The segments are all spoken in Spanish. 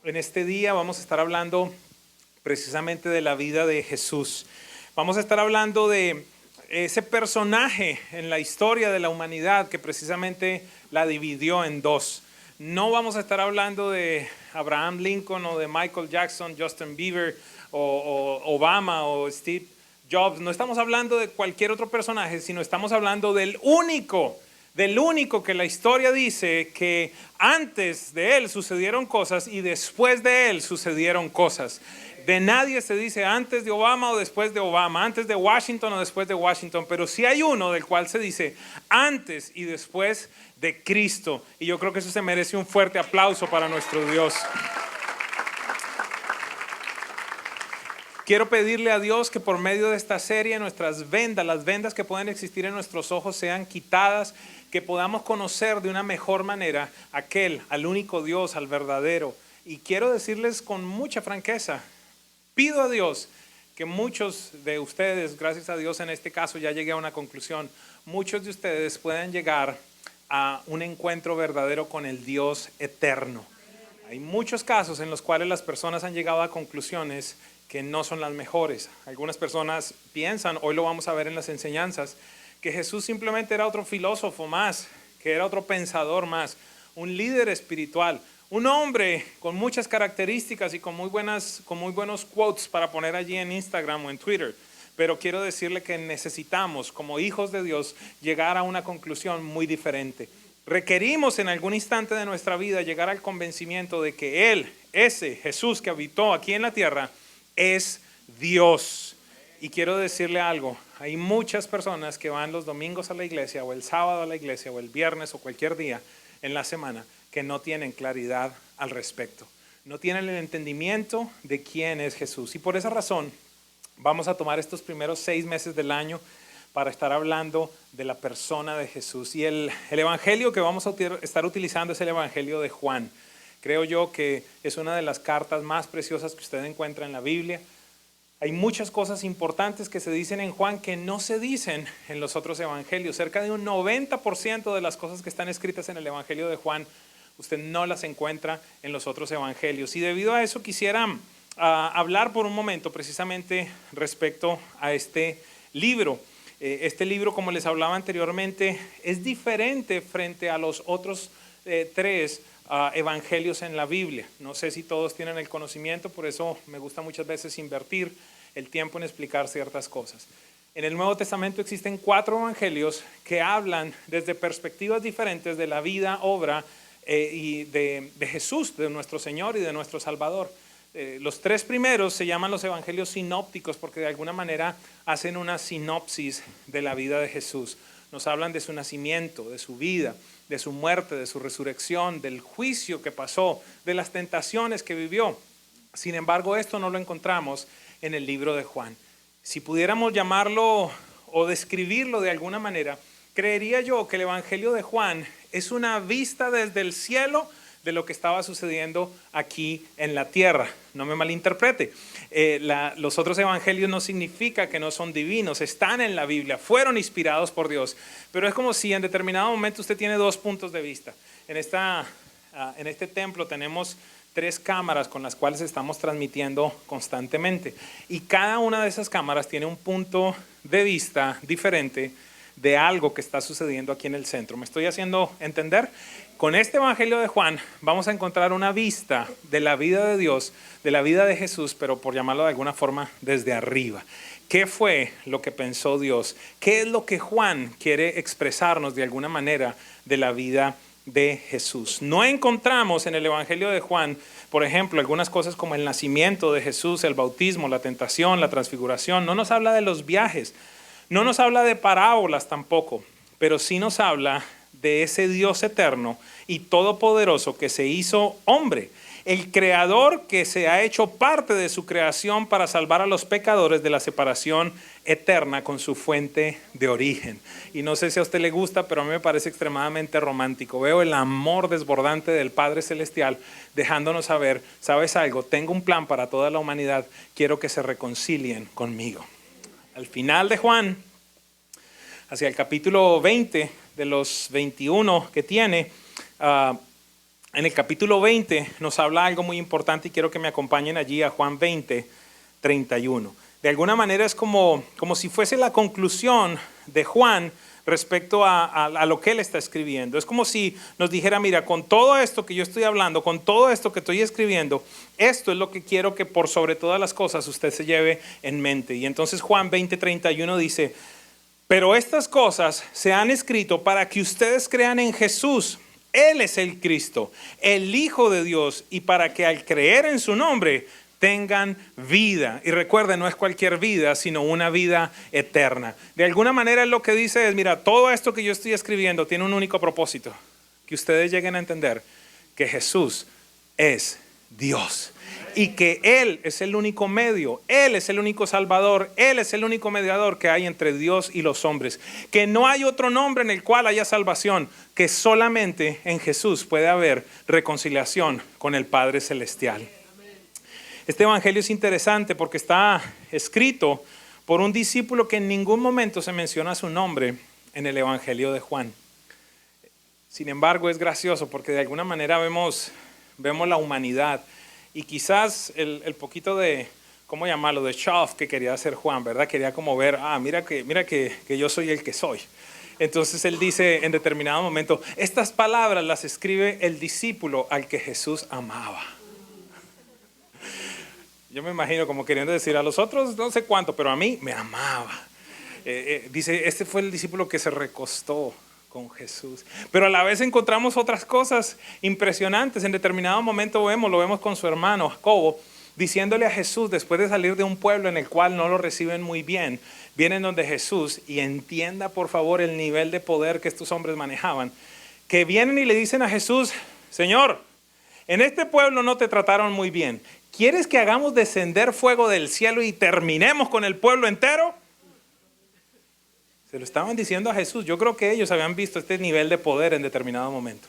En este día vamos a estar hablando precisamente de la vida de Jesús. Vamos a estar hablando de ese personaje en la historia de la humanidad que precisamente la dividió en dos. No vamos a estar hablando de Abraham Lincoln o de Michael Jackson, Justin Bieber o Obama o Steve Jobs. No estamos hablando de cualquier otro personaje, sino estamos hablando del único que la historia dice que antes de él sucedieron cosas y después de él sucedieron cosas. De nadie se dice antes de Obama o después de Obama, antes de Washington o después de Washington, pero sí hay uno del cual se dice antes y después de Cristo. Y yo creo que eso se merece un fuerte aplauso para nuestro Dios. Quiero pedirle a Dios que por medio de esta serie nuestras vendas, las vendas que pueden existir en nuestros ojos sean quitadas, que podamos conocer de una mejor manera al único Dios, al verdadero. Y quiero decirles con mucha franqueza, pido a Dios que muchos de ustedes, gracias a Dios en este caso ya llegué a una conclusión, muchos de ustedes puedan llegar a un encuentro verdadero con el Dios eterno. Hay muchos casos en los cuales las personas han llegado a conclusiones que no son las mejores. Algunas personas piensan, hoy lo vamos a ver en las enseñanzas, que Jesús simplemente era otro filósofo más, que era otro pensador más, un líder espiritual, un hombre con muchas características y con muy buenos quotes para poner allí en Instagram o en Twitter. Pero quiero decirle que necesitamos, como hijos de Dios, llegar a una conclusión muy diferente. Requerimos en algún instante de nuestra vida llegar al convencimiento de que Él, ese Jesús que habitó aquí en la tierra, es Dios. Y quiero decirle algo, hay muchas personas que van los domingos a la iglesia o el sábado a la iglesia o el viernes o cualquier día en la semana que no tienen claridad al respecto, no tienen el entendimiento de quién es Jesús. Y por esa razón vamos a tomar estos primeros 6 meses del año para estar hablando de la persona de Jesús. Y el evangelio que vamos a estar utilizando es el evangelio de Juan. Creo yo que es una de las cartas más preciosas que usted encuentra en la Biblia. Hay muchas cosas importantes que se dicen en Juan que no se dicen en los otros evangelios. Cerca de un 90% de las cosas que están escritas en el evangelio de Juan, usted no las encuentra en los otros evangelios. Y debido a eso quisiera hablar por un momento precisamente respecto a este libro. Este libro, como les hablaba anteriormente, es diferente frente a los otros 3 evangelios en la Biblia. No sé si todos tienen el conocimiento, por eso me gusta muchas veces invertir el tiempo en explicar ciertas cosas. En el Nuevo Testamento existen 4 evangelios que hablan desde perspectivas diferentes de la vida, obra y de Jesús, de nuestro Señor y de nuestro Salvador. Los 3 primeros se llaman los evangelios sinópticos porque de alguna manera hacen una sinopsis de la vida de Jesús. Nos hablan de su nacimiento, de su vida, de su muerte, de su resurrección, del juicio que pasó, de las tentaciones que vivió. Sin embargo, esto no lo encontramos en el libro de Juan. Si pudiéramos llamarlo o describirlo de alguna manera, creería yo que el evangelio de Juan es una vista desde el cielo de lo que estaba sucediendo aquí en la tierra. No me malinterprete. Los otros evangelios no significa que no son divinos, están en la Biblia, fueron inspirados por Dios, pero es como si en determinado momento usted tiene 2 puntos de vista. En este templo tenemos 3 cámaras con las cuales estamos transmitiendo constantemente y cada una de esas cámaras tiene un punto de vista diferente de algo que está sucediendo aquí en el centro. ¿Me estoy haciendo entender? Con este evangelio de Juan vamos a encontrar una vista de la vida de Dios, de la vida de Jesús, pero por llamarlo de alguna forma desde arriba. ¿Qué fue lo que pensó Dios? ¿Qué es lo que Juan quiere expresarnos de alguna manera de la vida de Jesús? No encontramos en el evangelio de Juan, por ejemplo, algunas cosas como el nacimiento de Jesús, el bautismo, la tentación, la transfiguración. No nos habla de los viajes, no nos habla de parábolas tampoco, pero sí nos habla de ese Dios eterno y todopoderoso que se hizo hombre, el creador que se ha hecho parte de su creación para salvar a los pecadores de la separación eterna con su fuente de origen. Y no sé si a usted le gusta, pero a mí me parece extremadamente romántico. Veo el amor desbordante del Padre Celestial dejándonos saber, ¿sabes algo? Tengo un plan para toda la humanidad, quiero que se reconcilien conmigo. Al final de Juan, hacia el capítulo 20 de los 21 que tiene, en el capítulo 20 nos habla algo muy importante y quiero que me acompañen allí a Juan 20, 31. De alguna manera es como si fuese la conclusión de Juan respecto a lo que él está escribiendo. Es como si nos dijera, mira, con todo esto que yo estoy hablando, con todo esto que estoy escribiendo, esto es lo que quiero que por sobre todas las cosas usted se lleve en mente. Y entonces Juan 20, 31 dice, pero estas cosas se han escrito para que ustedes crean en Jesús. Él es el Cristo, el Hijo de Dios, y para que al creer en su nombre tengan vida. Y recuerden, no es cualquier vida, sino una vida eterna. De alguna manera él lo que dice es, mira, todo esto que yo estoy escribiendo tiene un único propósito, que ustedes lleguen a entender que Jesús es Dios. Y que Él es el único medio, Él es el único salvador, Él es el único mediador que hay entre Dios y los hombres. Que no hay otro nombre en el cual haya salvación, que solamente en Jesús puede haber reconciliación con el Padre Celestial. Este evangelio es interesante porque está escrito por un discípulo que en ningún momento se menciona su nombre en el evangelio de Juan. Sin embargo, es gracioso porque de alguna manera vemos la humanidad. Y quizás el poquito de, ¿cómo llamarlo? De show que quería hacer Juan, ¿verdad? Quería como ver, mira que yo soy el que soy. Entonces él dice en determinado momento, estas palabras las escribe el discípulo al que Jesús amaba. Yo me imagino como queriendo decir a los otros no sé cuánto, pero a mí me amaba. Dice, este fue el discípulo que se recostó con Jesús. Pero a la vez encontramos otras cosas impresionantes. En determinado momento lo vemos con su hermano Jacobo, diciéndole a Jesús, después de salir de un pueblo en el cual no lo reciben muy bien, vienen donde Jesús, y entienda por favor el nivel de poder que estos hombres manejaban, que vienen y le dicen a Jesús, Señor, en este pueblo no te trataron muy bien. ¿Quieres que hagamos descender fuego del cielo y terminemos con el pueblo entero? Se lo estaban diciendo a Jesús. Yo creo que ellos habían visto este nivel de poder en determinado momento.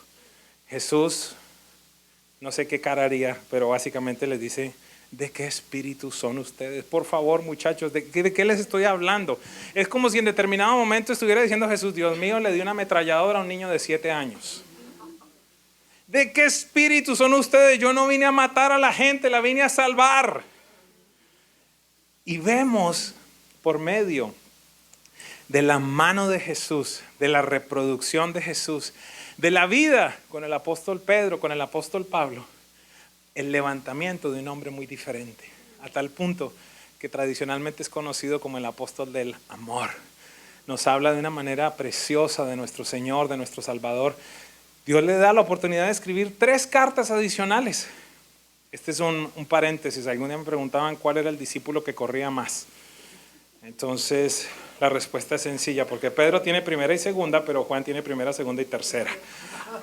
Jesús, no sé qué cara haría, pero básicamente les dice, ¿de qué espíritu son ustedes? Por favor, muchachos, ¿de qué les estoy hablando? Es como si en determinado momento estuviera diciendo Jesús, Dios mío, le dio una ametralladora a un niño de 7 años. ¿De qué espíritu son ustedes? Yo no vine a matar a la gente, la vine a salvar. Y vemos por medio de la mano de Jesús, de la reproducción de Jesús, de la vida con el apóstol Pedro, con el apóstol Pablo, el levantamiento de un hombre muy diferente, a tal punto que tradicionalmente es conocido como el apóstol del amor. Nos habla de una manera preciosa de nuestro Señor, de nuestro Salvador. Dios le da la oportunidad de escribir 3 cartas adicionales. Este es un paréntesis. Algún día me preguntaban cuál era el discípulo que corría más. Entonces, la respuesta es sencilla, porque Pedro tiene primera y segunda, pero Juan tiene primera, segunda y tercera.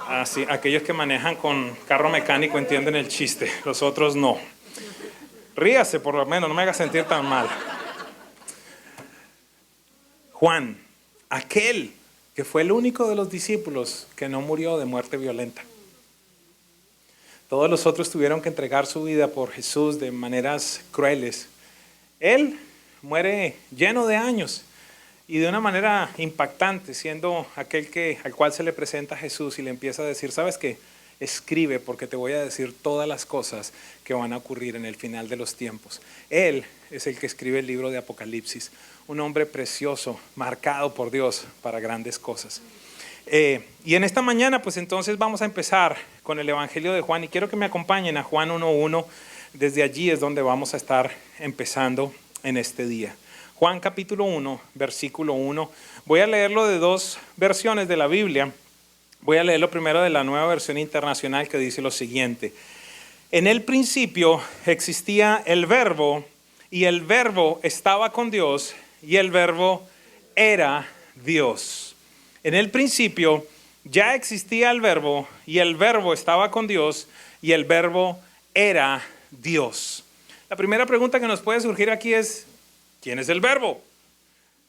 Así, aquellos que manejan con carro mecánico entienden el chiste, los otros no. Ríase por lo menos, no me haga sentir tan mal. Juan, aquel que fue el único de los discípulos que no murió de muerte violenta. Todos los otros tuvieron que entregar su vida por Jesús de maneras crueles. Él muere lleno de años y de una manera impactante, siendo aquel al cual se le presenta a Jesús y le empieza a decir, ¿sabes qué? Escribe porque te voy a decir todas las cosas que van a ocurrir en el final de los tiempos. Él es el que escribe el libro de Apocalipsis, un hombre precioso, marcado por Dios para grandes cosas. Y en esta mañana pues entonces vamos a empezar con el Evangelio de Juan y quiero que me acompañen a Juan 1:1. Desde allí es donde vamos a estar empezando en este día. Juan capítulo 1, versículo 1. Voy a leerlo de 2 versiones de la Biblia. Voy a leerlo primero de la Nueva Versión Internacional, que dice lo siguiente. En el principio existía el Verbo, y el Verbo estaba con Dios, y el Verbo era Dios. En el principio ya existía el Verbo, y el Verbo estaba con Dios, y el Verbo era Dios. La primera pregunta que nos puede surgir aquí es, ¿quién es el Verbo?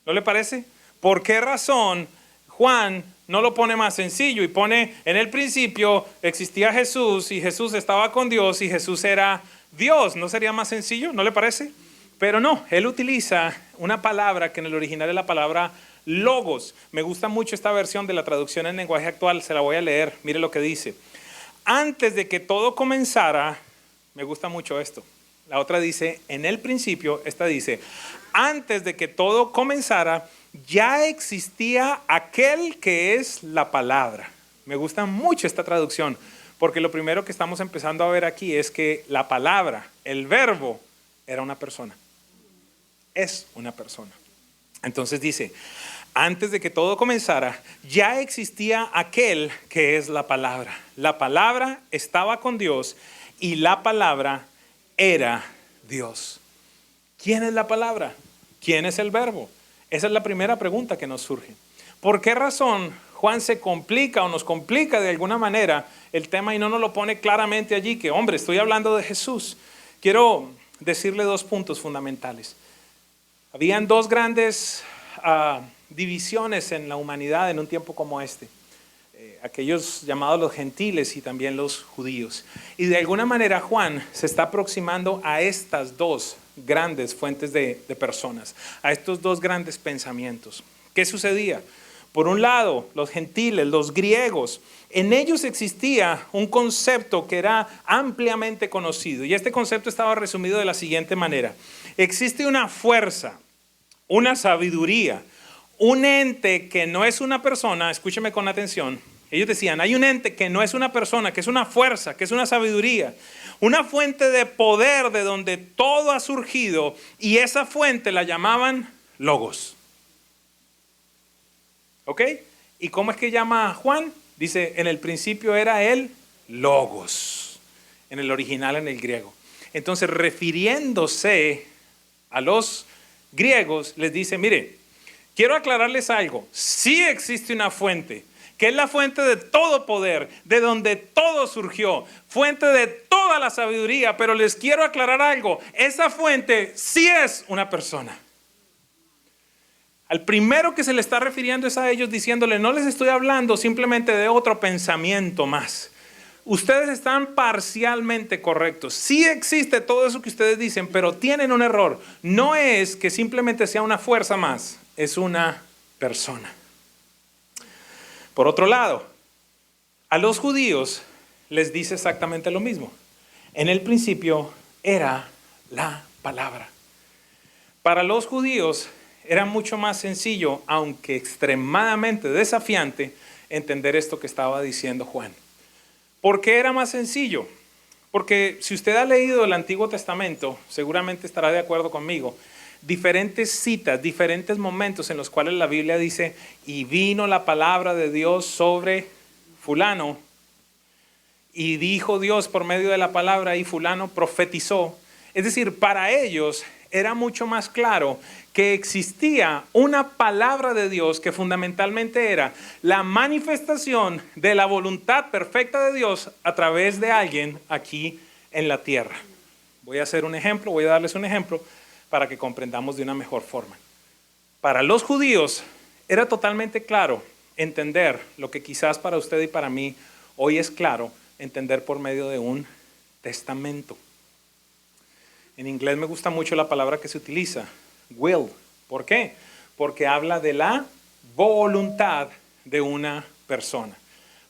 ¿No le parece? ¿Por qué razón Juan no lo pone más sencillo y pone en el principio existía Jesús y Jesús estaba con Dios y Jesús era Dios? ¿No sería más sencillo? ¿No le parece? Pero no, él utiliza una palabra que en el original es la palabra logos. Me gusta mucho esta versión de la traducción en lenguaje actual, se la voy a leer. Mire lo que dice. antes de que todo comenzara, me gusta mucho esto. La otra dice, en el principio, esta dice, antes de que todo comenzara, ya existía aquel que es la palabra. Me gusta mucho esta traducción, porque lo primero que estamos empezando a ver aquí es que la palabra, el verbo, era una persona. Es una persona. Entonces dice, antes de que todo comenzara, ya existía aquel que es la palabra. La palabra estaba con Dios y la palabra era Dios. ¿Quién es la palabra? ¿Quién es el verbo? Esa es la primera pregunta que nos surge. ¿Por qué razón Juan se complica o nos complica de alguna manera el tema y no nos lo pone claramente allí? Que hombre, estoy hablando de Jesús. Quiero decirle dos puntos fundamentales. Habían dos grandes divisiones en la humanidad en un tiempo como este. Aquellos llamados los gentiles y también los judíos. Y de alguna manera Juan se está aproximando a estas dos grandes fuentes de personas, a estos dos grandes pensamientos. ¿Qué sucedía? Por un lado, los gentiles, los griegos, en ellos existía un concepto que era ampliamente conocido. Y este concepto estaba resumido de la siguiente manera. Existe una fuerza, una sabiduría, un ente que no es una persona, escúcheme con atención. Ellos decían, hay un ente que no es una persona, que es una fuerza, que es una sabiduría, una fuente de poder de donde todo ha surgido, y esa fuente la llamaban Logos. ¿Ok? ¿Y cómo es que llama a Juan? Dice, en el principio era el Logos, en el original, en el griego. Entonces, refiriéndose a los griegos, les dice, mire, quiero aclararles algo. Sí existe una fuente, que es la fuente de todo poder, de donde todo surgió, fuente de toda la sabiduría, pero les quiero aclarar algo. Esa fuente sí es una persona. Al primero que se le está refiriendo es a ellos diciéndole, no les estoy hablando simplemente de otro pensamiento más. Ustedes están parcialmente correctos. Sí existe todo eso que ustedes dicen, pero tienen un error. No es que simplemente sea una fuerza más, es una persona. Por otro lado, a los judíos les dice exactamente lo mismo. En el principio era la palabra. Para los judíos era mucho más sencillo, aunque extremadamente desafiante, entender esto que estaba diciendo Juan. ¿Por qué era más sencillo? Porque si usted ha leído el Antiguo Testamento, seguramente estará de acuerdo conmigo. Diferentes citas, diferentes momentos en los cuales la Biblia dice, y vino la palabra de Dios sobre fulano, y dijo Dios por medio de la palabra, y fulano profetizó. Es decir, para ellos era mucho más claro que existía una palabra de Dios que fundamentalmente era la manifestación de la voluntad perfecta de Dios a través de alguien aquí en la tierra. Voy a hacer un ejemplo, voy a darles un ejemplo para que comprendamos de una mejor forma. Para los judíos era totalmente claro entender lo que quizás para usted y para mí hoy es claro entender por medio de un testamento. En inglés me gusta mucho la palabra que se utiliza, will. ¿Por qué? Porque habla de la voluntad de una persona.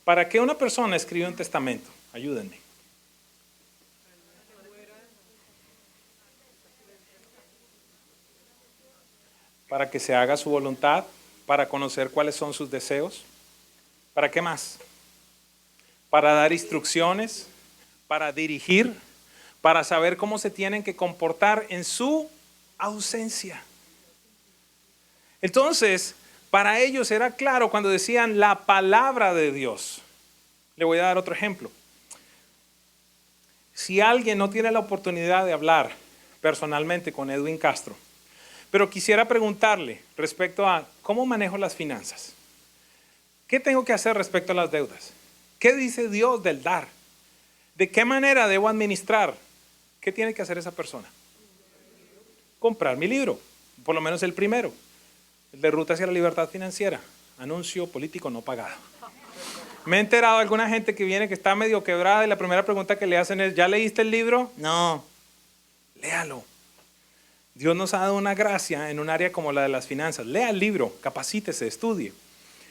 ¿Para qué una persona escribe un testamento? Ayúdenme. Para que se haga su voluntad, para conocer cuáles son sus deseos. ¿Para qué más? Para dar instrucciones, para dirigir, para saber cómo se tienen que comportar en su ausencia. Entonces, para ellos era claro cuando decían la palabra de Dios. Le voy a dar otro ejemplo. Si alguien no tiene la oportunidad de hablar personalmente con Edwin Castro, pero quisiera preguntarle respecto a cómo manejo las finanzas. ¿Qué tengo que hacer respecto a las deudas? ¿Qué dice Dios del dar? ¿De qué manera debo administrar? ¿Qué tiene que hacer esa persona? Comprar mi libro, por lo menos el primero, el de Ruta hacia la Libertad Financiera, anuncio político no pagado. Me he enterado de alguna gente que viene que está medio quebrada y la primera pregunta que le hacen es, ¿ya leíste el libro? No, léalo. Dios nos ha dado una gracia en un área como la de las finanzas. Lea el libro, capacítese, estudie.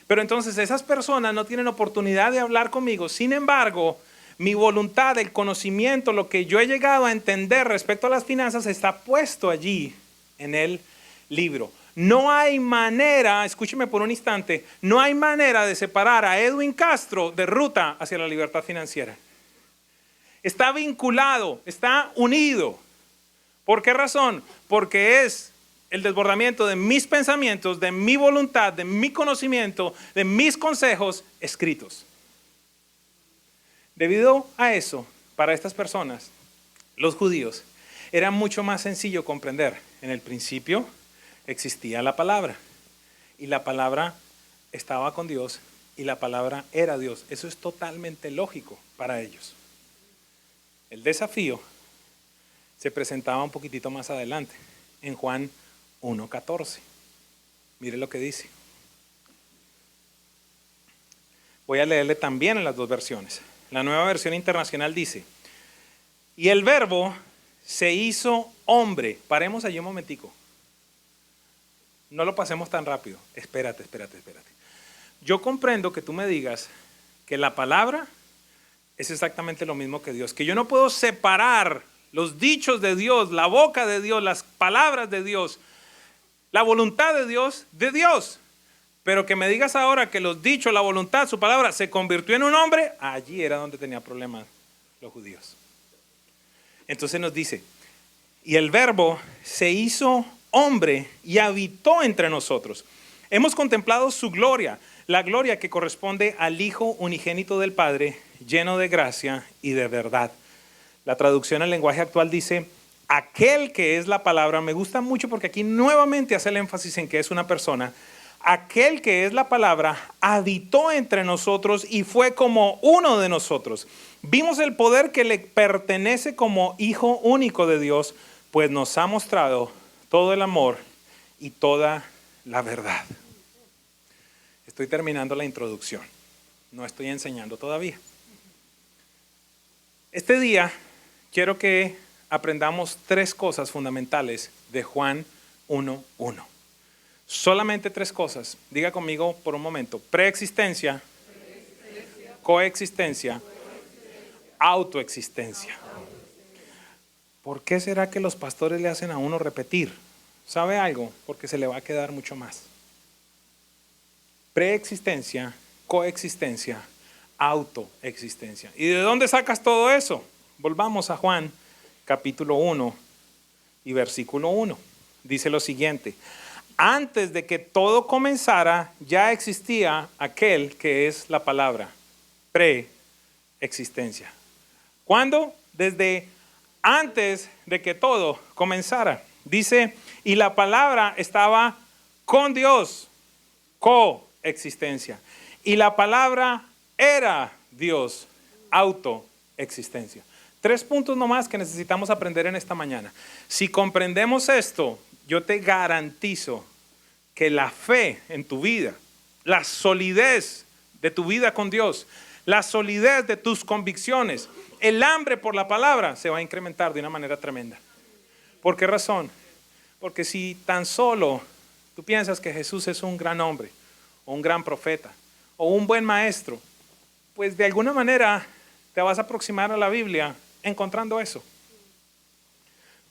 Pero entonces esas personas no tienen oportunidad de hablar conmigo. Sin embargo, Mi voluntad, el conocimiento, lo que yo he llegado a entender respecto a las finanzas está puesto allí en el libro. No hay manera, escúcheme por un instante, no hay manera de separar a Edwin Castro de Ruta hacia la libertad financiera. Está vinculado, está unido. ¿Por qué razón? Porque es el desbordamiento de mis pensamientos, de mi voluntad, de mi conocimiento, de mis consejos escritos. Debido a eso, para estas personas, los judíos, era mucho más sencillo comprender. En el principio existía la palabra y la palabra estaba con Dios y la palabra era Dios. Eso es totalmente lógico para ellos. El desafío se presentaba un poquitito más adelante, en Juan 1:14. Mire lo que dice. Voy a leerle también en las dos versiones. La Nueva Versión Internacional dice: y el verbo se hizo hombre. Paremos allí un momentico. No lo pasemos tan rápido. Espérate. Yo comprendo que tú me digas que la palabra es exactamente lo mismo que Dios. Que yo no puedo separar los dichos de Dios, la boca de Dios, las palabras de Dios, la voluntad de Dios, Pero que me digas ahora que los dichos, la voluntad, su palabra se convirtió en un hombre, allí era donde tenía problemas los judíos. Entonces nos dice, y el verbo se hizo hombre y habitó entre nosotros. Hemos contemplado su gloria, la gloria que corresponde al Hijo unigénito del Padre, lleno de gracia y de verdad. La traducción al lenguaje actual dice, aquel que es la palabra. Me gusta mucho porque aquí nuevamente hace el énfasis en que es una persona. Aquel que es la palabra habitó entre nosotros y fue como uno de nosotros. Vimos el poder que le pertenece como Hijo único de Dios, pues nos ha mostrado todo el amor y toda la verdad. Estoy terminando la introducción. No estoy enseñando todavía. Este día quiero que aprendamos 3 cosas fundamentales de Juan 1:1. Solamente 3 cosas. Diga conmigo por un momento. Preexistencia, coexistencia, autoexistencia. ¿Por qué será que los pastores le hacen a uno repetir? ¿Sabe algo? Porque se le va a quedar mucho más. Preexistencia, coexistencia, autoexistencia. ¿Y de dónde sacas todo eso? Volvamos a Juan capítulo 1 y versículo 1. Dice lo siguiente: antes de que todo comenzara, ya existía aquel que es la palabra. Preexistencia. ¿Cuándo? Desde antes de que todo comenzara. Dice, y la palabra estaba con Dios. Coexistencia. Y la palabra era Dios. Autoexistencia. 3 puntos nomás que necesitamos aprender en esta mañana. Si comprendemos esto, yo te garantizo que la fe en tu vida, la solidez de tu vida con Dios, la solidez de tus convicciones, el hambre por la palabra se va a incrementar de una manera tremenda. ¿Por qué razón? Porque si tan solo tú piensas que Jesús es un gran hombre, o un gran profeta, o un buen maestro, pues de alguna manera te vas a aproximar a la Biblia encontrando eso.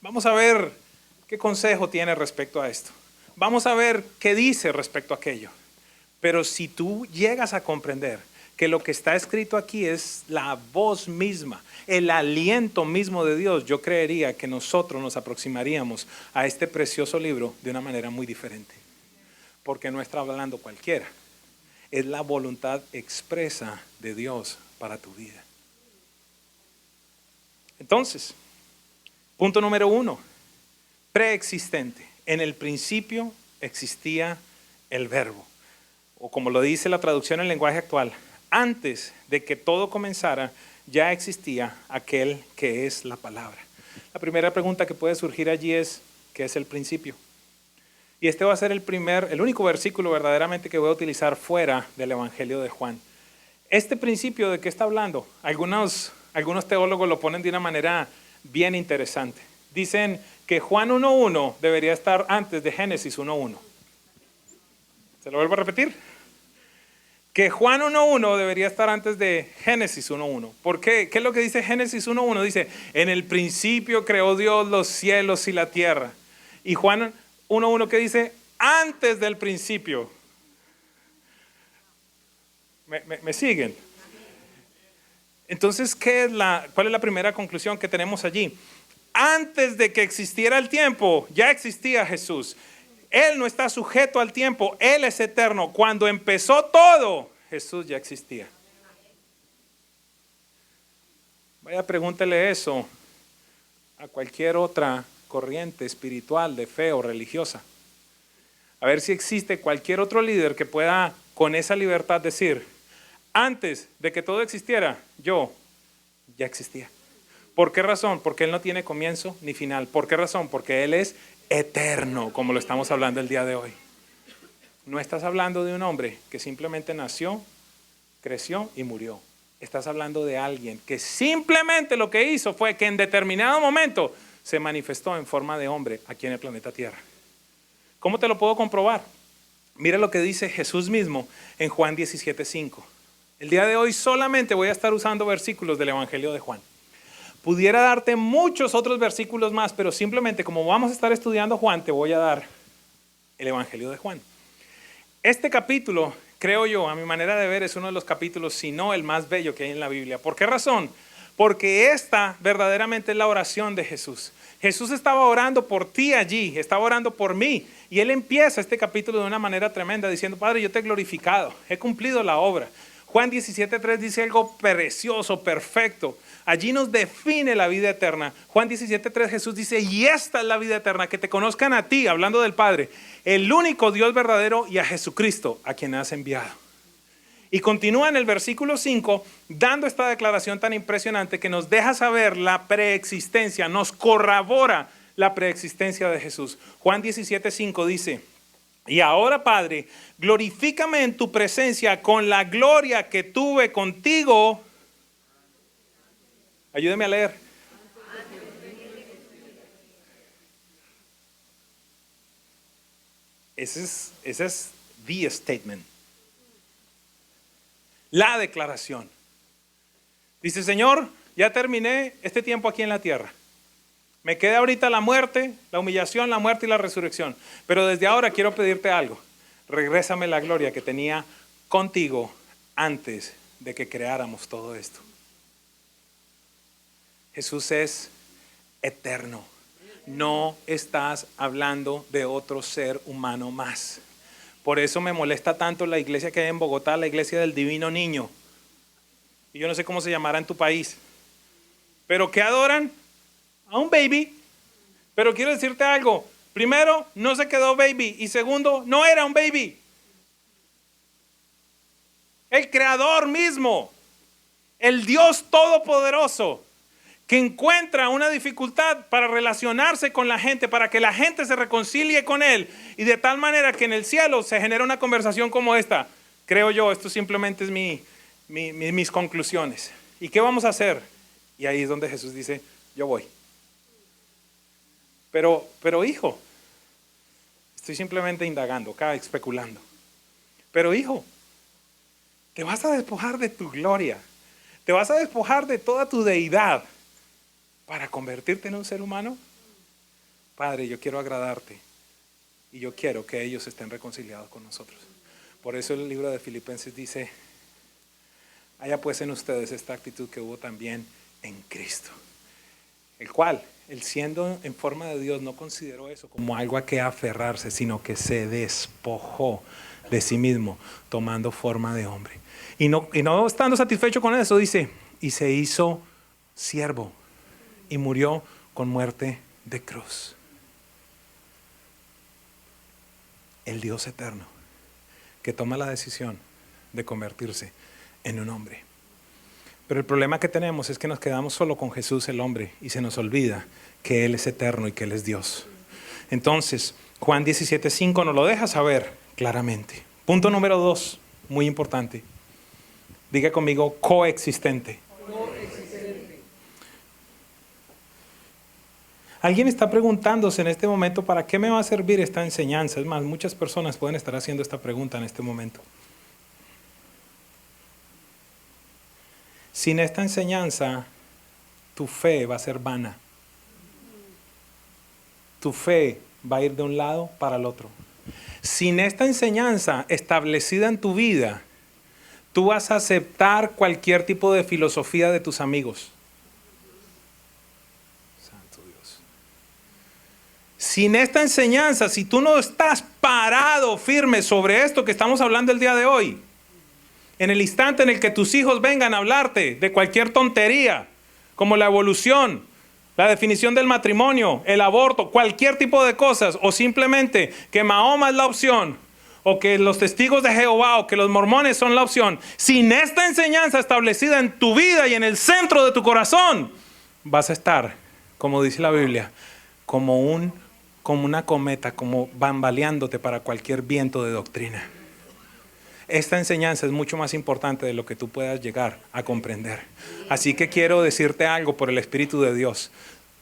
Vamos a ver qué consejo tiene respecto a esto. Vamos a ver qué dice respecto a aquello. Pero si tú llegas a comprender que lo que está escrito aquí es la voz misma, el aliento mismo de Dios, yo creería que nosotros nos aproximaríamos a este precioso libro de una manera muy diferente. Porque no está hablando cualquiera. Es la voluntad expresa de Dios para tu vida. Entonces, punto número 1, preexistente. En el principio existía el verbo. O como lo dice la traducción en lenguaje actual, antes de que todo comenzara, ya existía aquel que es la palabra. La primera pregunta que puede surgir allí es, ¿qué es el principio? Y este va a ser el único versículo verdaderamente que voy a utilizar fuera del Evangelio de Juan. Este principio, ¿de qué está hablando? Algunos teólogos lo ponen de una manera bien interesante. Dicen que Juan 1:1 debería estar antes de Génesis 1:1. ¿Se lo vuelvo a repetir? que Juan 1.1 debería estar antes de Génesis 1.1. ¿Por qué? ¿Qué es lo que dice Génesis 1.1? Dice, en el principio creó Dios los cielos y la tierra. Y Juan 1.1 que dice, antes del principio. ¿Me siguen? Entonces, ¿cuál es la primera conclusión que tenemos allí? Antes de que existiera el tiempo, ya existía Jesús. Él no está sujeto al tiempo, Él es eterno. Cuando empezó todo, Jesús ya existía. Vaya, pregúntele eso a cualquier otra corriente espiritual, de fe o religiosa. A ver si existe cualquier otro líder que pueda con esa libertad decir, antes de que todo existiera, yo ya existía. ¿Por qué razón? Porque Él no tiene comienzo ni final. ¿Por qué razón? Porque Él es eterno, como lo estamos hablando el día de hoy. No estás hablando de un hombre que simplemente nació, creció y murió. Estás hablando de alguien que simplemente lo que hizo fue que en determinado momento se manifestó en forma de hombre aquí en el planeta Tierra. ¿Cómo te lo puedo comprobar? Mira lo que dice Jesús mismo en Juan 17:5. El día de hoy solamente voy a estar usando versículos del Evangelio de Juan. Pudiera darte muchos otros versículos más, pero simplemente como vamos a estar estudiando Juan, te voy a dar el Evangelio de Juan. Este capítulo, creo yo, a mi manera de ver, es uno de los capítulos, si no el más bello que hay en la Biblia. ¿Por qué razón? Porque esta verdaderamente es la oración de Jesús. Jesús estaba orando por ti allí, estaba orando por mí. Y Él empieza este capítulo de una manera tremenda diciendo, Padre, yo te he glorificado, he cumplido la obra. Juan 17:3 dice algo precioso, perfecto. Allí nos define la vida eterna. Juan 17:3 Jesús dice, y esta es la vida eterna, que te conozcan a ti, hablando del Padre, el único Dios verdadero y a Jesucristo, a quien has enviado. Y continúa en el versículo 5, dando esta declaración tan impresionante que nos deja saber la preexistencia, nos corrobora la preexistencia de Jesús. Juan 17:5 dice, y ahora, Padre, glorifícame en tu presencia con la gloria que tuve contigo. Ayúdeme a leer. Ese es the statement. La declaración. Dice, Señor, ya terminé este tiempo aquí en la tierra. Me queda ahorita la muerte, la humillación, la muerte y la resurrección. Pero desde ahora quiero pedirte algo. Regrésame la gloria que tenía contigo antes de que creáramos todo esto. Jesús es eterno. No estás hablando de otro ser humano más. Por eso me molesta tanto la iglesia que hay en Bogotá, la iglesia del Divino Niño. Y yo no sé cómo se llamará en tu país. Pero ¿qué adoran? A un baby. Pero quiero decirte algo. Primero, no se quedó baby. Y segundo, no era un baby. El creador mismo. El Dios todopoderoso. Que encuentra una dificultad para relacionarse con la gente, para que la gente se reconcilie con Él. Y de tal manera que en el cielo se genera una conversación como esta. Creo yo, esto simplemente es mis conclusiones. ¿Y qué vamos a hacer? Y ahí es donde Jesús dice, yo voy. Pero hijo, estoy simplemente indagando, acá especulando. Pero hijo, te vas a despojar de tu gloria, te vas a despojar de toda tu deidad para convertirte en un ser humano. Padre, yo quiero agradarte y yo quiero que ellos estén reconciliados con nosotros. Por eso el libro de Filipenses dice, haya pues en ustedes esta actitud que hubo también en Cristo, el cual, él siendo en forma de Dios, no consideró eso como algo a que aferrarse, sino que se despojó de sí mismo, tomando forma de hombre. Y no estando satisfecho con eso, dice, y se hizo siervo y murió con muerte de cruz. El Dios eterno que toma la decisión de convertirse en un hombre. Pero el problema que tenemos es que nos quedamos solo con Jesús el hombre y se nos olvida que Él es eterno y que Él es Dios. Entonces, Juan 17:5 nos lo deja saber claramente. Punto número 2, muy importante. Diga conmigo, coexistente. Coexistente. Alguien está preguntándose en este momento, ¿para qué me va a servir esta enseñanza? Es más, muchas personas pueden estar haciendo esta pregunta en este momento. Sin esta enseñanza, tu fe va a ser vana. Tu fe va a ir de un lado para el otro. Sin esta enseñanza establecida en tu vida, tú vas a aceptar cualquier tipo de filosofía de tus amigos. Santo Dios. Sin esta enseñanza, si tú no estás parado firme sobre esto que estamos hablando el día de hoy, en el instante en el que tus hijos vengan a hablarte de cualquier tontería, como la evolución, la definición del matrimonio, el aborto, cualquier tipo de cosas, o simplemente que Mahoma es la opción, o que los testigos de Jehová, o que los mormones son la opción, sin esta enseñanza establecida en tu vida y en el centro de tu corazón, vas a estar, como dice la Biblia, como una cometa, como bambaleándote para cualquier viento de doctrina. Esta enseñanza es mucho más importante de lo que tú puedas llegar a comprender. Así que quiero decirte algo por el Espíritu de Dios.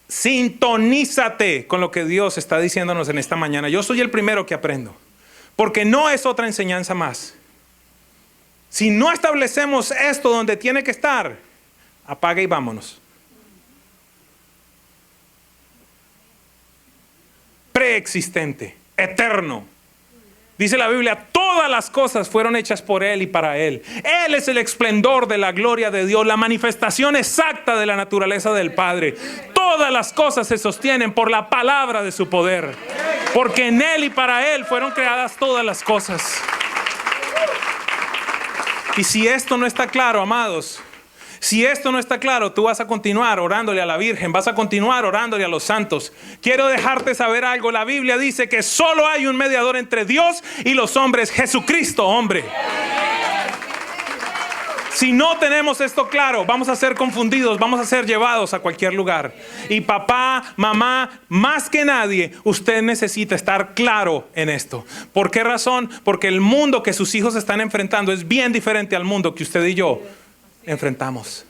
Sintonízate con lo que Dios está diciéndonos en esta mañana. Yo soy el primero que aprendo, porque no es otra enseñanza más. Si no establecemos esto donde tiene que estar, apaga y vámonos. Preexistente, eterno. Dice la Biblia, todas las cosas fueron hechas por Él y para Él. Él es el esplendor de la gloria de Dios, la manifestación exacta de la naturaleza del Padre. Todas las cosas se sostienen por la palabra de su poder, porque en Él y para Él fueron creadas todas las cosas. Y si esto no está claro, amados, si esto no está claro, tú vas a continuar orándole a la Virgen, vas a continuar orándole a los santos. Quiero dejarte saber algo. La Biblia dice que solo hay un mediador entre Dios y los hombres, Jesucristo, hombre. Si no tenemos esto claro, vamos a ser confundidos, vamos a ser llevados a cualquier lugar. Y papá, mamá, más que nadie, usted necesita estar claro en esto. ¿Por qué razón? Porque el mundo que sus hijos están enfrentando es bien diferente al mundo que usted y yo enfrentamos.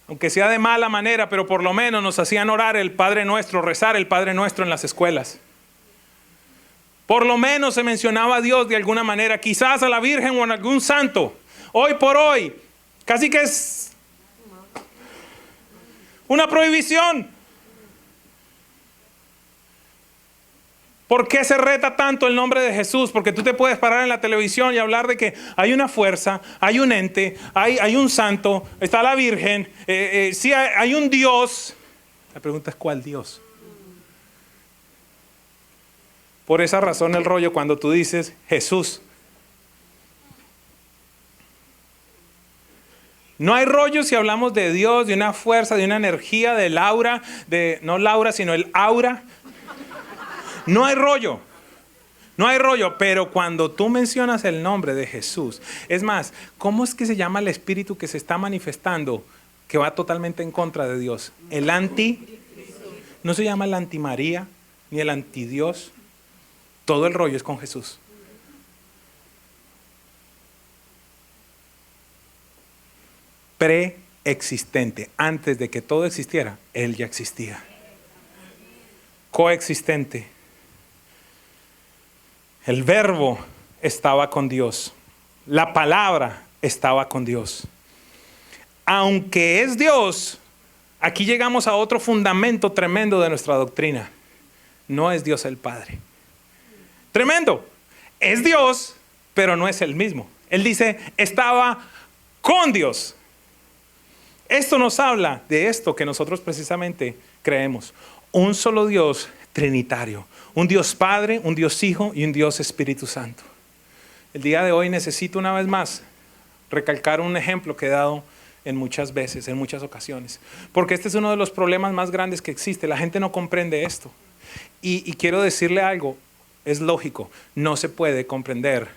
Aunque sea de mala manera, pero por lo menos nos hacían orar el Padre Nuestro, rezar el Padre Nuestro en las escuelas. Por lo menos se mencionaba a Dios de alguna manera, quizás a la Virgen o a algún santo. Hoy por hoy, casi que es una prohibición. ¿Por qué se reta tanto el nombre de Jesús? Porque tú te puedes parar en la televisión y hablar de que hay una fuerza, hay un ente, hay un santo, está la Virgen, sí hay un Dios. La pregunta es, ¿cuál Dios? Por esa razón el rollo cuando tú dices Jesús. No hay rollo si hablamos de Dios, de una fuerza, de una energía, del aura, no Laura, sino el aura. No hay rollo. No hay rollo, pero cuando tú mencionas el nombre de Jesús, es más, ¿cómo es que se llama el espíritu que se está manifestando, que va totalmente en contra de Dios? El no se llama el anti-María, ni el anti-Dios. Todo el rollo es con Jesús. Preexistente, antes de que todo existiera, Él ya existía. Coexistente. El verbo estaba con Dios. La palabra estaba con Dios. Aunque es Dios, aquí llegamos a otro fundamento tremendo de nuestra doctrina. No es Dios el Padre. Tremendo. Es Dios, pero no es el mismo. Él dice, estaba con Dios. Esto nos habla de esto que nosotros precisamente creemos. Un solo Dios trinitario. Un Dios Padre, un Dios Hijo y un Dios Espíritu Santo. El día de hoy necesito una vez más recalcar un ejemplo que he dado en muchas veces, en muchas ocasiones. Porque este es uno de los problemas más grandes que existe. La gente no comprende esto. Y quiero decirle algo. Es lógico, no se puede comprender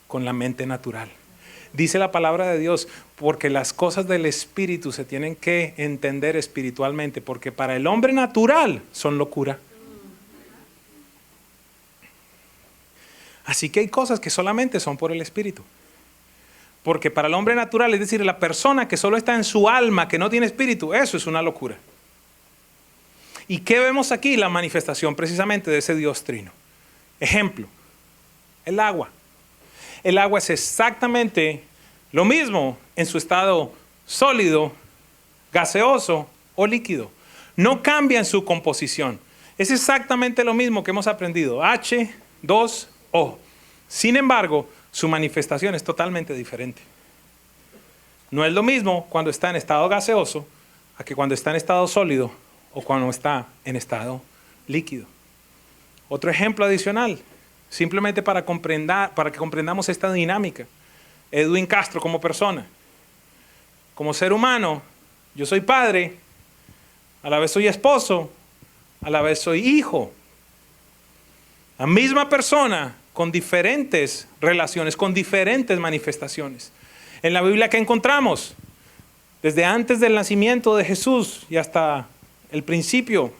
con la mente natural. Dice la palabra de Dios, porque las cosas del Espíritu se tienen que entender espiritualmente, porque para el hombre natural son locura. Así que hay cosas que solamente son por el Espíritu. Porque para el hombre natural, es decir, la persona que solo está en su alma, que no tiene espíritu, eso es una locura. ¿Y qué vemos aquí? La manifestación precisamente de ese Dios trino. Ejemplo, el agua. El agua es exactamente Lo mismo en su estado sólido, gaseoso o líquido. No cambia en su composición. Es exactamente lo mismo que hemos aprendido. H2O. Sin embargo, su manifestación es totalmente diferente. No es lo mismo cuando está en estado gaseoso a que cuando está en estado sólido o cuando está en estado líquido. Otro ejemplo adicional, simplemente para que comprendamos esta dinámica. Edwin Castro como persona. Como ser humano, yo soy padre, a la vez soy esposo, a la vez soy hijo. La misma persona con diferentes relaciones, con diferentes manifestaciones. En la Biblia, ¿qué encontramos? Desde antes del nacimiento de Jesús y hasta el principio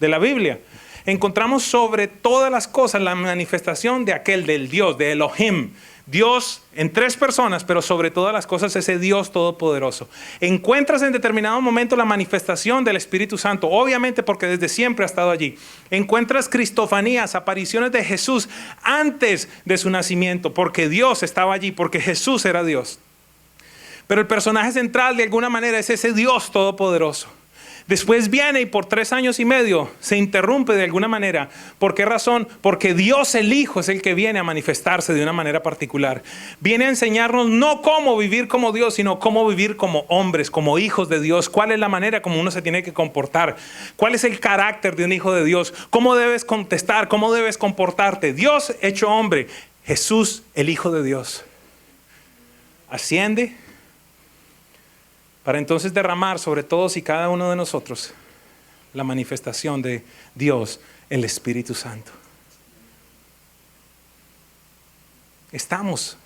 de la Biblia, encontramos sobre todas las cosas la manifestación de aquel, del Dios, de Elohim. Dios en tres personas, pero sobre todas las cosas ese Dios todopoderoso. Encuentras en determinado momento la manifestación del Espíritu Santo, obviamente porque desde siempre ha estado allí. Encuentras cristofanías, apariciones de Jesús antes de su nacimiento, porque Dios estaba allí, porque Jesús era Dios. Pero el personaje central de alguna manera es ese Dios todopoderoso. Después viene y por 3 años y medio se interrumpe de alguna manera. ¿Por qué razón? Porque Dios el Hijo es el que viene a manifestarse de una manera particular. Viene a enseñarnos no cómo vivir como Dios, sino cómo vivir como hombres, como hijos de Dios. ¿Cuál es la manera como uno se tiene que comportar? ¿Cuál es el carácter de un hijo de Dios? ¿Cómo debes contestar? ¿Cómo debes comportarte? Dios hecho hombre, Jesús el Hijo de Dios. Asciende para entonces derramar sobre todos y cada uno de nosotros la manifestación de Dios, el Espíritu Santo. Estamos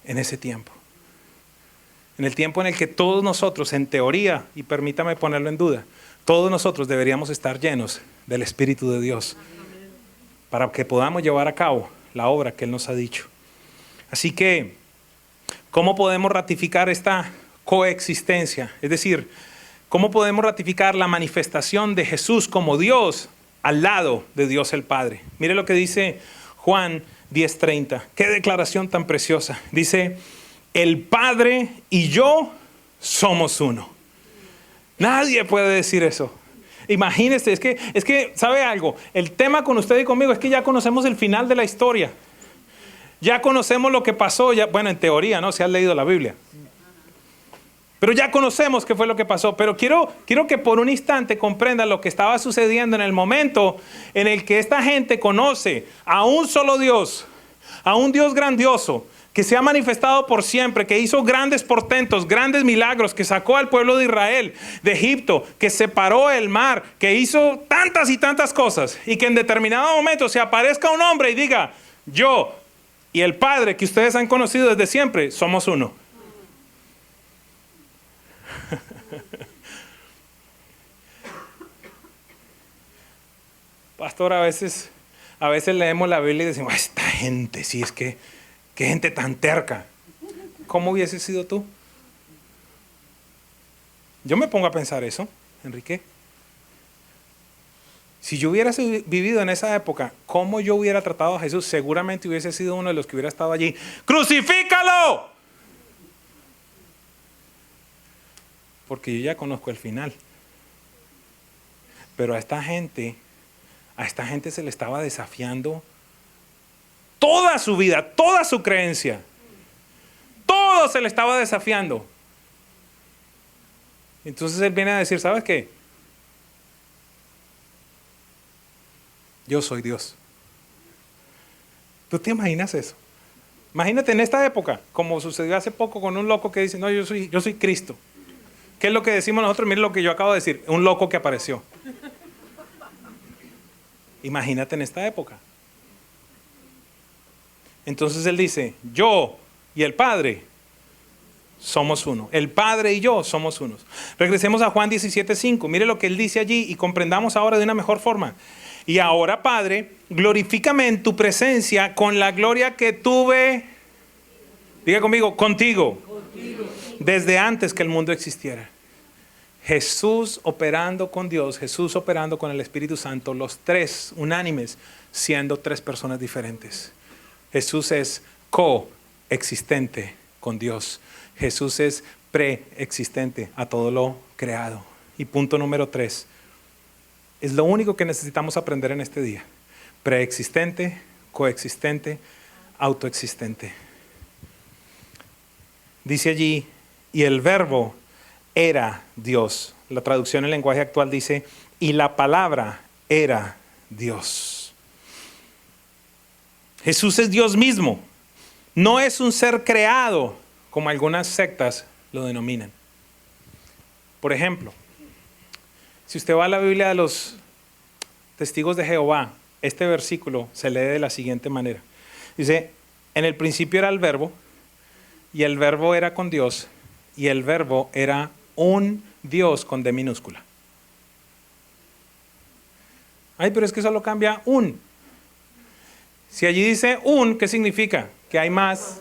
en ese tiempo. En el tiempo en el que todos nosotros, en teoría, y permítame ponerlo en duda, todos nosotros deberíamos estar llenos del Espíritu de Dios para que podamos llevar a cabo la obra que Él nos ha dicho. Así que, ¿cómo podemos ratificar esta coexistencia? Es decir, ¿cómo podemos ratificar la manifestación de Jesús como Dios al lado de Dios el Padre? Mire lo que dice Juan 10:30. Qué declaración tan preciosa. Dice, el Padre y yo somos uno. Nadie puede decir eso. Imagínese, es que, ¿sabe algo? El tema con usted y conmigo es que ya conocemos el final de la historia. Ya conocemos lo que pasó, ya, bueno, en teoría, ¿no? Si has leído la Biblia. Pero ya conocemos qué fue lo que pasó. Pero quiero que por un instante comprendan lo que estaba sucediendo en el momento en el que esta gente conoce a un solo Dios, a un Dios grandioso, que se ha manifestado por siempre, que hizo grandes portentos, grandes milagros, que sacó al pueblo de Israel de Egipto, que separó el mar, que hizo tantas y tantas cosas, y que en determinado momento se aparezca un hombre y diga, yo y el Padre que ustedes han conocido desde siempre, somos uno. Pastor, a veces leemos la Biblia y decimos, esta gente, sí, es que, qué gente tan terca. ¿Cómo hubiese sido tú? Yo me pongo a pensar eso, Enrique. Si yo hubiera vivido en esa época, ¿cómo yo hubiera tratado a Jesús? Seguramente hubiese sido uno de los que hubiera estado allí. ¡Crucifícalo! Porque yo ya conozco el final. Pero a esta gente se le estaba desafiando toda su vida, toda su creencia. Todo se le estaba desafiando. Entonces él viene a decir, ¿sabes qué? Yo soy Dios. ¿Tú te imaginas eso? Imagínate en esta época, como sucedió hace poco con un loco que dice, no, yo soy Cristo. ¿Qué es lo que decimos nosotros? Mire lo que yo acabo de decir, un loco que apareció. Imagínate en esta época. Entonces él dice, yo y el Padre somos uno. El Padre y yo somos unos. Regresemos a Juan 17:5. Mire lo que él dice allí y comprendamos ahora de una mejor forma. Y ahora, Padre, glorifícame en tu presencia con la gloria que tuve, diga conmigo, contigo. Desde antes que el mundo existiera. Jesús operando con Dios, Jesús operando con el Espíritu Santo, los tres unánimes, siendo tres personas diferentes. Jesús es coexistente con Dios. Jesús es preexistente a todo lo creado. Y punto número 3. Es lo único que necesitamos aprender en este día. Preexistente, coexistente, autoexistente. Dice allí, y el verbo era Dios. La traducción en lenguaje actual dice, y la palabra era Dios. Jesús es Dios mismo. No es un ser creado, como algunas sectas lo denominan. Por ejemplo, si usted va a la Biblia de los Testigos de Jehová, este versículo se lee de la siguiente manera. Dice, en el principio era el verbo, y el verbo era con Dios, y el verbo era un Dios con D minúscula. Ay, pero es que solo cambia un. Si allí dice un, ¿qué significa? Que hay más.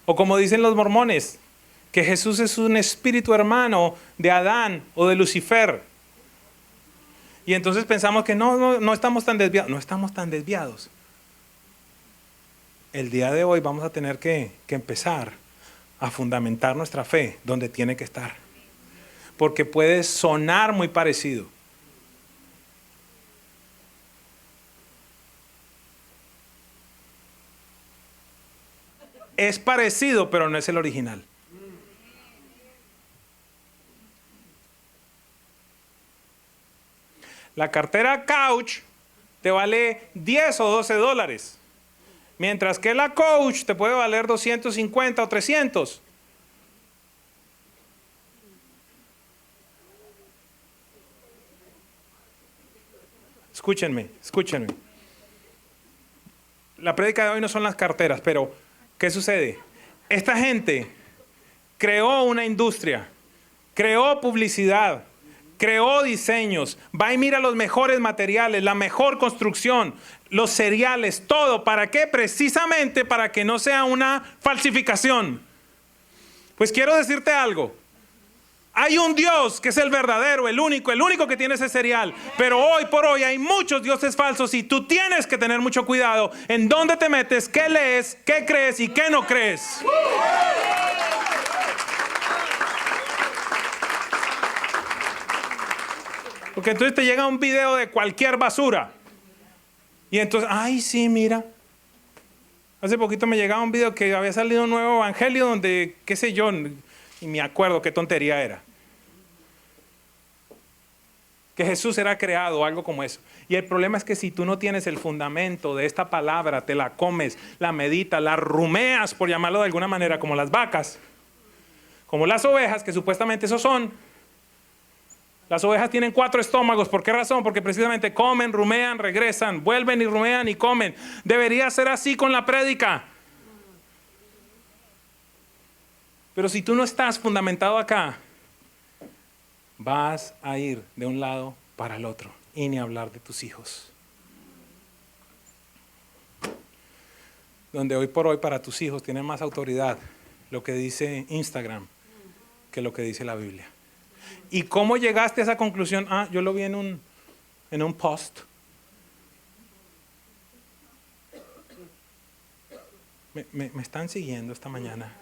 O como dicen los mormones, que Jesús es un espíritu hermano de Adán o de Lucifer. Y entonces pensamos que no estamos tan desviados. No estamos tan desviados. El día de hoy vamos a tener que empezar a fundamentar nuestra fe donde tiene que estar. Porque puede sonar muy parecido. Es parecido, pero no es el original. La cartera Couch te vale 10 o 12 dólares. Mientras que la Coach te puede valer 250 o 300. Escúchenme. La prédica de hoy no son las carteras, pero ¿qué sucede? Esta gente creó una industria, creó publicidad, creó diseños, va y mira los mejores materiales, la mejor construcción, los cereales, todo. ¿Para qué? Precisamente para que no sea una falsificación. Pues quiero decirte algo. Hay un Dios que es el verdadero, el único que tiene ese cereal. Pero hoy por hoy hay muchos dioses falsos y tú tienes que tener mucho cuidado en dónde te metes, qué lees, qué crees y qué no crees. Porque entonces te llega un video de cualquier basura. Y entonces, ay, sí, mira. Hace poquito me llegaba un video que había salido un nuevo evangelio donde, qué sé yo, y me acuerdo qué tontería era. Que Jesús era creado, algo como eso. Y el problema es que si tú no tienes el fundamento de esta palabra, te la comes, la meditas, la rumeas, por llamarlo de alguna manera, como las vacas, como las ovejas, que supuestamente esos son. Las ovejas tienen 4 estómagos. ¿Por qué razón? Porque precisamente comen, rumean, regresan, vuelven y rumean y comen. Debería ser así con la prédica. Pero si tú no estás fundamentado acá, vas a ir de un lado para el otro. Y ni hablar de tus hijos. Donde hoy por hoy para tus hijos tiene más autoridad lo que dice Instagram que lo que dice la Biblia. ¿Y cómo llegaste a esa conclusión? Yo lo vi en un post. Me están siguiendo esta mañana.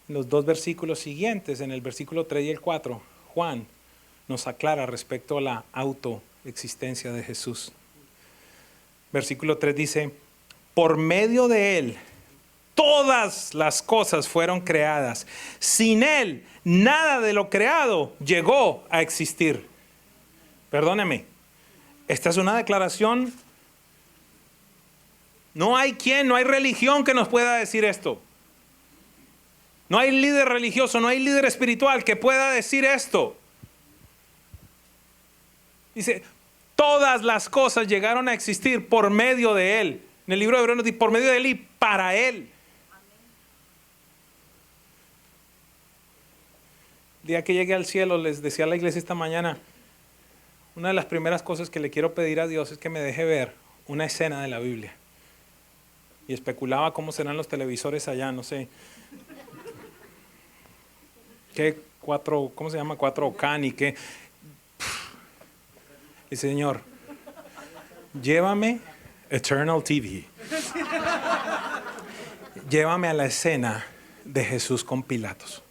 En los 2 versículos siguientes, en el versículo 3 y el 4, Juan nos aclara respecto a la autoexistencia de Jesús. Versículo 3 dice, por medio de Él, todas las cosas fueron creadas. Sin Él, nada de lo creado llegó a existir. Perdóneme, esta es una declaración. No hay religión que nos pueda decir esto. No hay líder religioso, no hay líder espiritual que pueda decir esto. Dice, todas las cosas llegaron a existir por medio de Él. En el libro de Hebreos dice, por medio de Él y para Él. El día que llegue al cielo, les decía a la iglesia esta mañana, una de las primeras cosas que le quiero pedir a Dios es que me deje ver una escena de la Biblia. Y especulaba cómo serán los televisores allá, no sé. ¿cómo se llama? 4K, ni qué. Dice, Señor, llévame Eternal TV. Llévame a la escena de Jesús con Pilatos.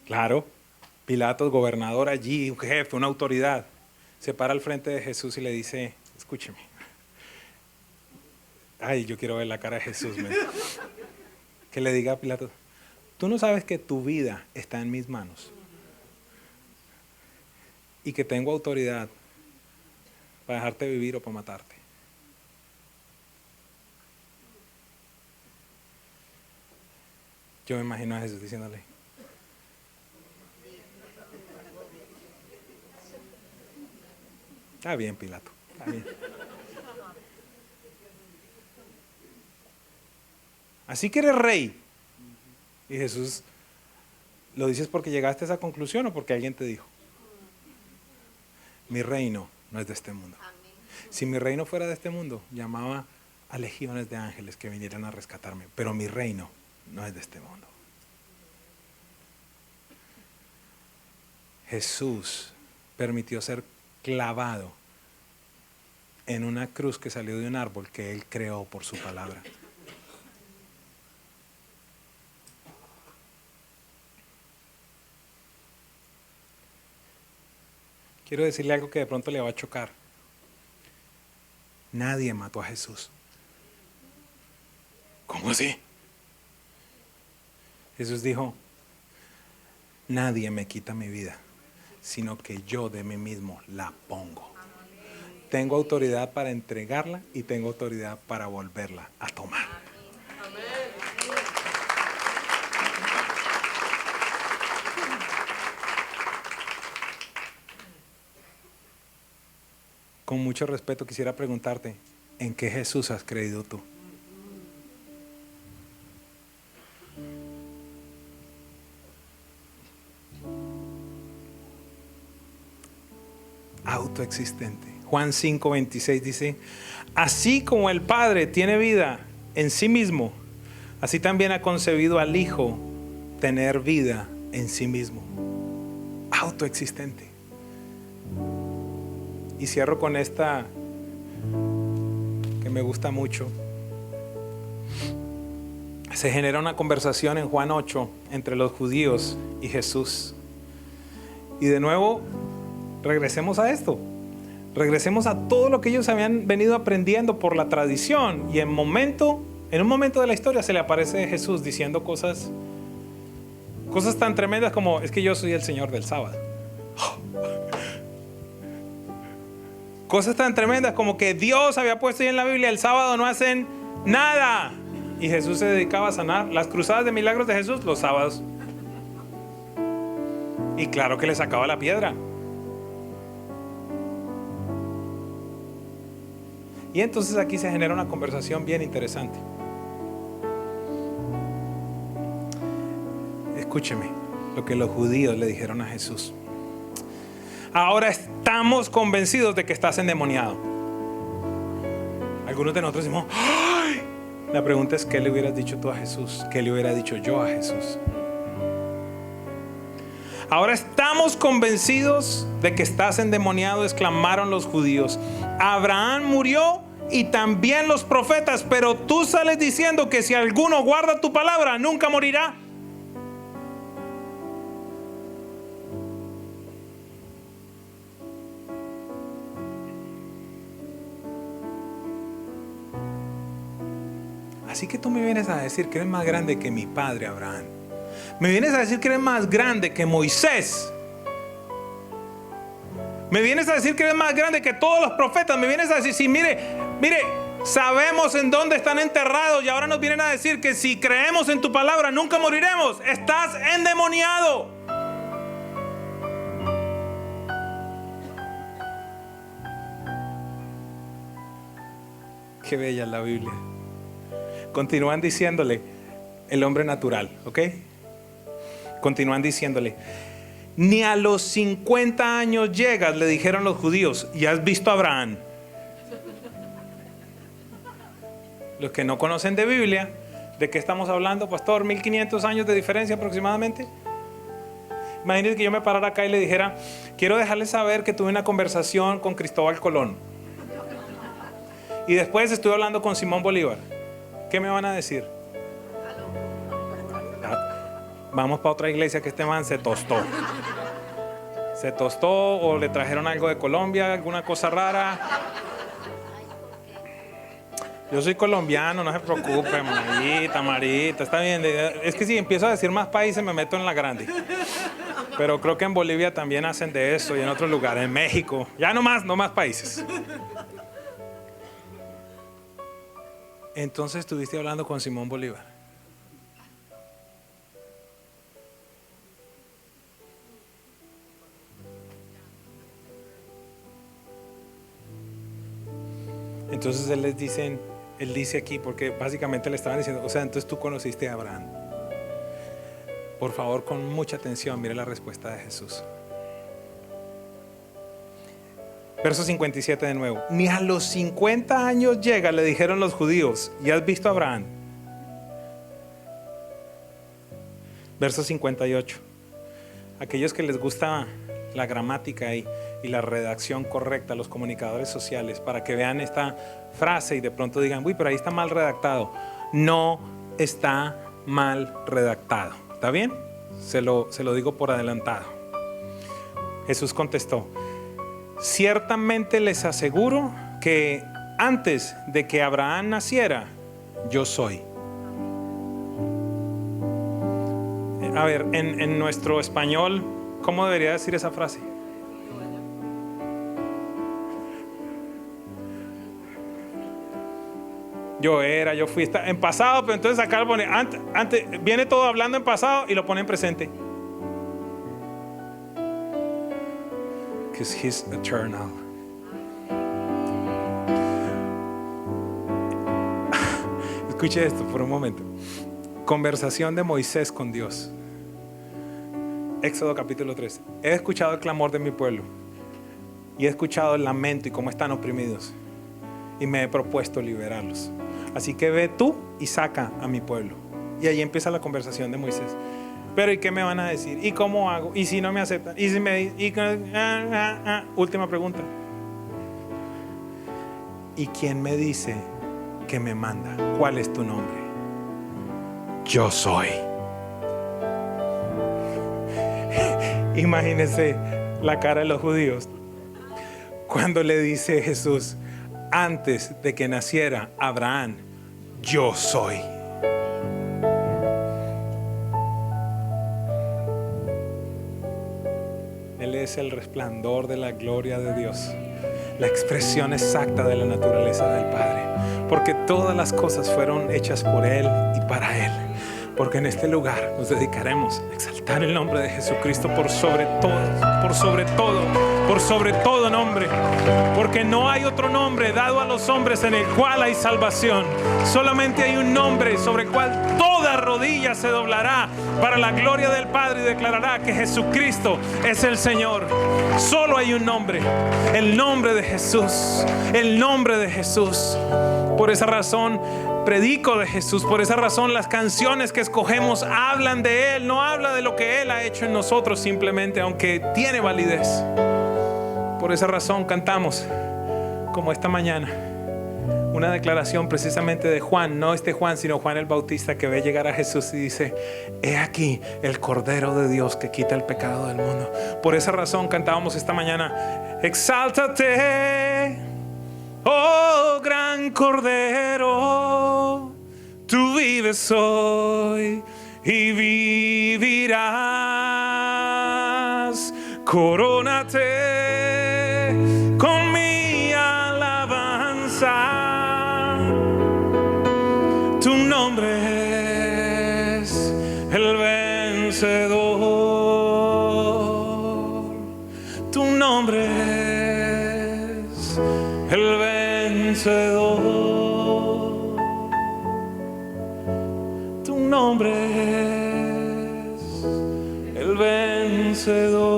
Claro, Pilatos, gobernador allí, un jefe, una autoridad, se para al frente de Jesús y le dice, escúcheme. Ay, yo quiero ver la cara de Jesús. Que le diga a Pilatos, tú no sabes que tu vida está en mis manos y que tengo autoridad para dejarte vivir o para matarte. Yo me imagino a Jesús diciéndole, está bien, Pilato, está bien. Así que eres rey. Y Jesús, ¿lo dices porque llegaste a esa conclusión o porque alguien te dijo? Mi reino no es de este mundo. Si mi reino fuera de este mundo, llamaba a legiones de ángeles que vinieran a rescatarme. Pero mi reino no es de este mundo. Jesús permitió ser clavado en una cruz que salió de un árbol que Él creó por su palabra. Quiero decirle algo que de pronto le va a chocar. Nadie mató a Jesús. ¿Cómo así? Jesús dijo, nadie me quita mi vida, sino que yo de mí mismo la pongo. Tengo autoridad para entregarla y tengo autoridad para volverla a tomar. Con mucho respeto quisiera preguntarte, ¿en qué Jesús has creído tú? Autoexistente. Juan 5:26 dice, así como el Padre tiene vida en sí mismo, así también ha concebido al Hijo tener vida en sí mismo. Autoexistente. Y cierro con esta que me gusta mucho. Se genera una conversación en Juan 8 entre los judíos y Jesús. Y de nuevo, regresemos a esto. Regresemos a todo lo que ellos habían venido aprendiendo por la tradición. Y en un momento de la historia se le aparece Jesús diciendo cosas tan tremendas como, es que yo soy el Señor del sábado. Cosas tan tremendas como que Dios había puesto ahí en la Biblia, el sábado no hacen nada. Y Jesús se dedicaba a sanar. Las cruzadas de milagros de Jesús, los sábados. Y claro que le sacaba la piedra. Y entonces aquí se genera una conversación bien interesante. Escúcheme lo que los judíos le dijeron a Jesús. Ahora estamos convencidos de que estás endemoniado. Algunos de nosotros decimos, ¡ay! La pregunta es, ¿qué le hubieras dicho tú a Jesús? ¿Qué le hubiera dicho yo a Jesús? Ahora estamos convencidos de que estás endemoniado, exclamaron los judíos. Abraham murió y también los profetas, pero tú sales diciendo que si alguno guarda tu palabra, nunca morirá. Así que tú me vienes a decir que eres más grande que mi padre Abraham. Me vienes a decir que eres más grande que Moisés. Me vienes a decir que eres más grande que todos los profetas. Me vienes a decir, sí, mire, sabemos en dónde están enterrados y ahora nos vienen a decir que si creemos en tu palabra nunca moriremos. Estás endemoniado. Qué bella es la Biblia. Continúan diciéndole el hombre natural, ¿ok? Continúan diciéndole, ni a los 50 años llegas, le dijeron los judíos, y has visto a Abraham. Los que no conocen de Biblia ¿De qué estamos hablando, pastor? 1500 años de diferencia aproximadamente. Imagínense que yo me parara acá y le dijera, quiero dejarles saber que tuve una conversación con Cristóbal Colón. Y después estuve hablando con Simón Bolívar. ¿Qué me van a decir? Vamos para otra iglesia que este man se tostó. Se tostó o le trajeron algo de Colombia, alguna cosa rara. Yo soy colombiano, no se preocupe, Marita, está bien. Es que si empiezo a decir más países me meto en la grande. Pero creo que en Bolivia también hacen de eso y en otros lugares, en México. Ya no más países. Entonces estuviste hablando con Simón Bolívar. Entonces él dice aquí, porque básicamente le estaban diciendo, o sea, entonces tú conociste a Abraham. Por favor, con mucha atención, mire la respuesta de Jesús. Verso 57 de nuevo. Ni a los 50 años llega, le dijeron los judíos, ¿y has visto a Abraham? Verso 58. Aquellos que les gusta la gramática y la redacción correcta, los comunicadores sociales, para que vean esta frase y de pronto digan, uy, pero ahí está mal redactado. No está mal redactado. ¿Está bien? Se lo digo por adelantado. Jesús contestó, ciertamente les aseguro que antes de que Abraham naciera, yo soy. A ver, en nuestro español, ¿cómo debería decir esa frase? Yo fui, en pasado, pero entonces acá lo pone, antes, viene todo hablando en pasado y lo pone en presente. Because he's eternal. Escuche esto por un momento. Conversación de Moisés con Dios. Éxodo capítulo 3. He escuchado el clamor de mi pueblo y he escuchado el lamento y cómo están oprimidos y me he propuesto liberarlos. Así que ve tú y saca a mi pueblo. Y ahí empieza la conversación de Moisés. Pero ¿y qué me van a decir? ¿Y cómo hago? ¿Y si no me aceptan? ¿Y si me Última pregunta. ¿Y quién me dice que me manda? ¿Cuál es tu nombre? Yo soy. Imagínense la cara de los judíos cuando le dice Jesús, antes de que naciera Abraham, yo soy. Él es el resplandor de la gloria de Dios, la expresión exacta de la naturaleza del Padre, porque todas las cosas fueron hechas por Él y para Él. Porque en este lugar nos dedicaremos a exaltar el nombre de Jesucristo por sobre todo nombre. Porque no hay otro nombre dado a los hombres en el cual hay salvación. Solamente hay un nombre sobre el cual toda rodilla se doblará para la gloria del Padre y declarará que Jesucristo es el Señor. Solo hay un nombre, el nombre de Jesús, el nombre de Jesús. Por esa razón predico de Jesús, por esa razón las canciones que escogemos hablan de Él, no habla de lo que Él ha hecho en nosotros simplemente, aunque tiene validez. Por esa razón cantamos, como esta mañana, una declaración precisamente de Juan, no este Juan, sino Juan el Bautista, que ve llegar a Jesús y dice, he aquí el Cordero de Dios que quita el pecado del mundo. Por esa razón cantábamos esta mañana, exáltate, oh gran Cordero, tú vives hoy y vivirás. Corónate con mi alabanza. Tu nombre es el vencedor. Tu nombre es el vencedor. Tu nombre es el vencedor.